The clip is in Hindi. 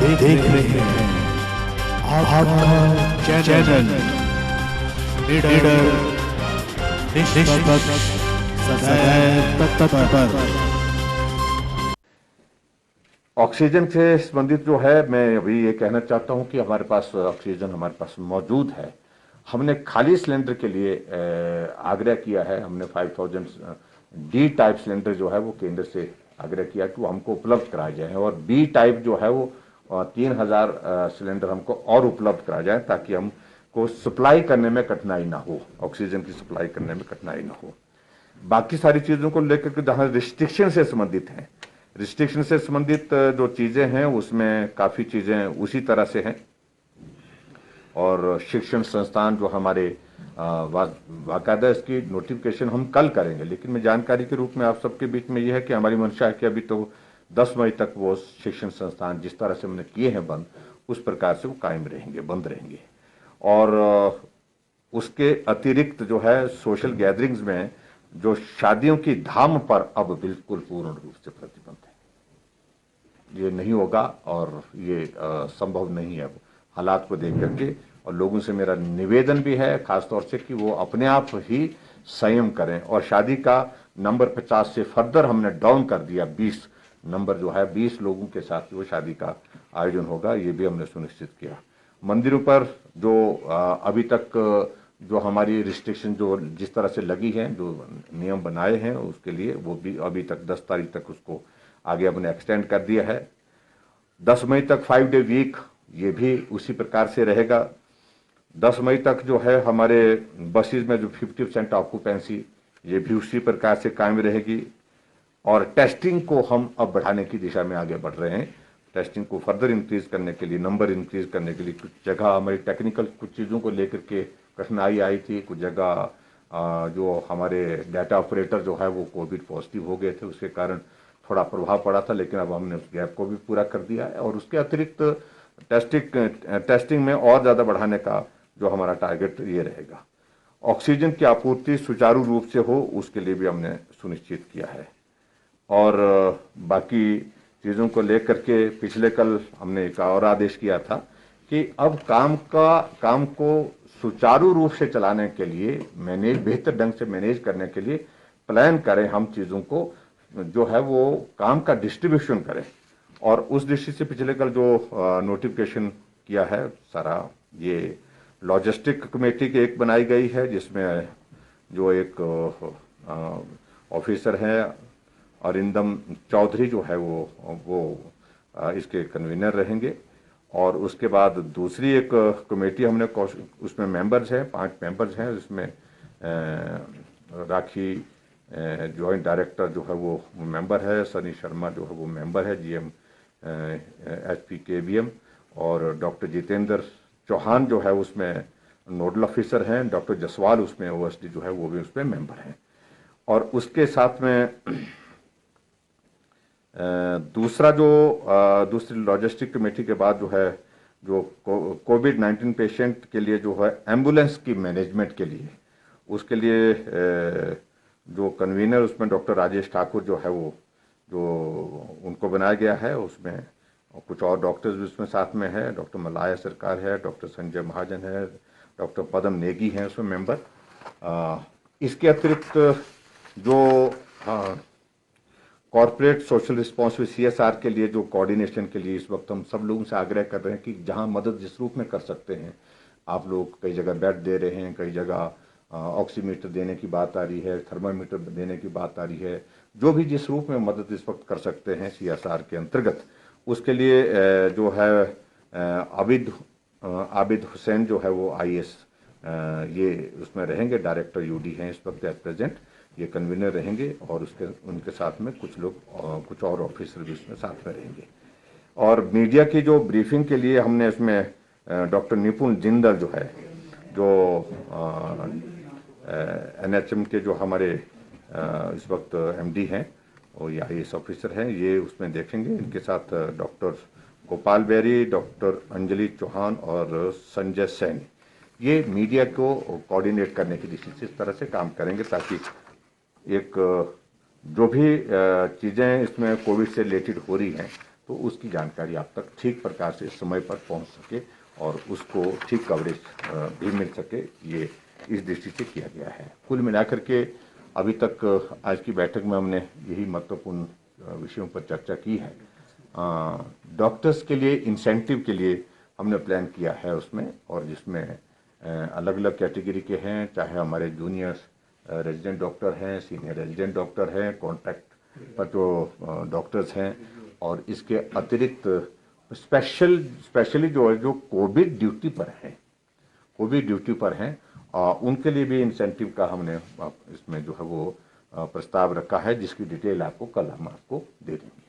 देख रहे हैं आपका चैनल लीडर निष्पक्ष सदैव तत्पर। ऑक्सीजन से संबंधित जो है, मैं अभी ये कहना चाहता हूं कि हमारे पास ऑक्सीजन हमारे पास मौजूद है। हमने खाली सिलेंडर के लिए आग्रह किया है। हमने 5000 डी टाइप सिलेंडर जो है वो केंद्र से आग्रह किया कि वो हमको उपलब्ध कराए जाए, और बी टाइप जो है वो 3000 सिलेंडर हमको और उपलब्ध कराए जाए, ताकि हमको सप्लाई करने में कठिनाई ना हो, ऑक्सीजन की सप्लाई करने में कठिनाई ना हो। बाकी सारी चीज़ों को लेकर के जहाँ रिस्ट्रिक्शन से संबंधित हैं, रिस्ट्रिक्शन से संबंधित जो चीज़ें हैं उसमें काफ़ी चीज़ें उसी तरह से हैं। और शिक्षण संस्थान जो हमारे बाकायदा इसकी नोटिफिकेशन हम कल करेंगे, लेकिन मैं जानकारी के रूप में आप सबके बीच में यह है कि हमारी मंशा है कि अभी तो 10 मई तक वो शिक्षण संस्थान जिस तरह से हमने किए हैं बंद, उस प्रकार से वो कायम रहेंगे, बंद रहेंगे। और उसके अतिरिक्त जो है सोशल गैदरिंग्स में जो शादियों की धाम पर अब बिल्कुल पूर्ण रूप से प्रतिबंध है। ये नहीं होगा और ये संभव नहीं है हालात को देख करके। और लोगों से मेरा निवेदन भी है खासतौर से कि वो अपने आप ही संयम करें। और शादी का नंबर 50 से फर्दर हमने डाउन कर दिया, 20 नंबर जो है 20 लोगों के साथ वो शादी का आयोजन होगा, ये भी हमने सुनिश्चित किया। मंदिरों पर जो अभी तक जो हमारी रिस्ट्रिक्शन जो जिस तरह से लगी है, जो नियम बनाए हैं उसके लिए, वो भी अभी तक 10 तारीख तक उसको आगे हमने एक्सटेंड कर दिया है। 10 मई तक 5 डे वीक ये भी उसी प्रकार से रहेगा। 10 मई तक जो है हमारे बसेस में जो 50% ऑक्यूपेंसी, ये भी उसी प्रकार से कायम रहेगी। और टेस्टिंग को हम अब बढ़ाने की दिशा में आगे बढ़ रहे हैं। टेस्टिंग को फर्दर इंक्रीज करने के लिए, नंबर इंक्रीज करने के लिए, कुछ जगह हमारी टेक्निकल कुछ चीज़ों को लेकर के कठिनाई आई थी, कुछ जगह जो हमारे डाटा ऑपरेटर जो है वो कोविड पॉजिटिव हो गए थे, उसके कारण थोड़ा प्रभाव पड़ा था, लेकिन अब हमने उस गैप को भी पूरा कर दिया है। और उसके अतिरिक्त टेस्टिंग में और ज़्यादा बढ़ाने का जो हमारा टारगेट ये रहेगा। ऑक्सीजन की आपूर्ति सुचारू रूप से हो, उसके लिए भी हमने सुनिश्चित किया है। और बाकी चीज़ों को लेकर के पिछले कल हमने एक और आदेश किया था कि अब काम को सुचारू रूप से चलाने के लिए, बेहतर ढंग से मैनेज करने के लिए प्लान करें, हम चीज़ों को जो है वो काम का डिस्ट्रीब्यूशन करें। और उस दृष्टि से पिछले कल जो नोटिफिकेशन किया है सारा, ये लॉजिस्टिक कमेटी की एक बनाई गई है, जिसमें जो एक ऑफिसर है अरिंदम चौधरी जो है वो इसके कन्वीनर रहेंगे। और उसके बाद दूसरी एक कमेटी हमने, उसमें मेंबर्स हैं, 5 मेंबर्स हैं। उसमें राखी जॉइंट डायरेक्टर जो है वो मेंबर है, सनी शर्मा जो है वो मेंबर है, GM HP KBM, और डॉक्टर जितेंद्र चौहान जो है उसमें नोडल ऑफिसर हैं, डॉक्टर जसवाल उसमें OSD जो है वो भी उसमें मेंबर हैं। और उसके साथ में दूसरी लॉजिस्टिक कमेटी के बाद जो है, जो कोविड-19 पेशेंट के लिए जो है एम्बुलेंस की मैनेजमेंट के लिए, उसके लिए जो कन्वीनर उसमें डॉक्टर राजेश ठाकुर जो है वो जो उनको बनाया गया है। उसमें कुछ और डॉक्टर्स भी उसमें साथ में है, डॉक्टर मलाया सरकार है, डॉक्टर संजय महाजन है, डॉक्टर पदम नेगी हैं उसमें मेंबर। इसके अतिरिक्त जो कॉर्पोरेट सोशल रिस्पॉन्सिबिलिटी CSR के लिए जो कोऑर्डिनेशन के लिए इस वक्त हम सब लोगों से आग्रह कर रहे हैं कि जहां मदद जिस रूप में कर सकते हैं, आप लोग कई जगह बेड दे रहे हैं, कई जगह ऑक्सीमीटर देने की बात आ रही है, थर्मामीटर देने की बात आ रही है, जो भी जिस रूप में मदद इस वक्त कर सकते हैं CSR के अंतर्गत, उसके लिए जो है आबिद हुसैन जो है वो IAS ये उसमें रहेंगे, डायरेक्टर UD हैं इस वक्त एट प्रेजेंट, ये कन्वीनर रहेंगे। और उनके साथ में कुछ लोग कुछ और ऑफिसर भी उसमें साथ में रहेंगे। और मीडिया की जो ब्रीफिंग के लिए हमने इसमें डॉक्टर निपुण जिंदल जो है, जो NHM के जो हमारे इस वक्त MD हैं और ये IAS ऑफिसर हैं, ये उसमें देखेंगे। इनके साथ डॉक्टर गोपाल बेरी, डॉक्टर अंजलि चौहान और संजय सैनी, ये मीडिया को कोऑर्डिनेट करने की दृष्टि से इस तरह से काम करेंगे, ताकि एक जो भी चीज़ें इसमें कोविड से रिलेटेड हो रही हैं तो उसकी जानकारी आप तक ठीक प्रकार से समय पर पहुंच सके और उसको ठीक कवरेज भी मिल सके, ये इस दृष्टि से किया गया है। कुल मिलाकर के अभी तक आज की बैठक में हमने यही महत्वपूर्ण विषयों पर चर्चा की है। डॉक्टर्स के लिए इंसेंटिव के लिए हमने प्लान किया है उसमें, और जिसमें अलग अलग कैटेगरी के हैं, चाहे हमारे जूनियर रेजिडेंट डॉक्टर हैं, सीनियर रेजिडेंट डॉक्टर हैं, कॉन्ट्रैक्ट पर जो डॉक्टर्स हैं, और इसके अतिरिक्त स्पेशली जो कोविड ड्यूटी पर हैं, उनके लिए भी इंसेंटिव का हमने इसमें जो है वो प्रस्ताव रखा है, जिसकी डिटेल आपको कल हम आपको दे देंगे।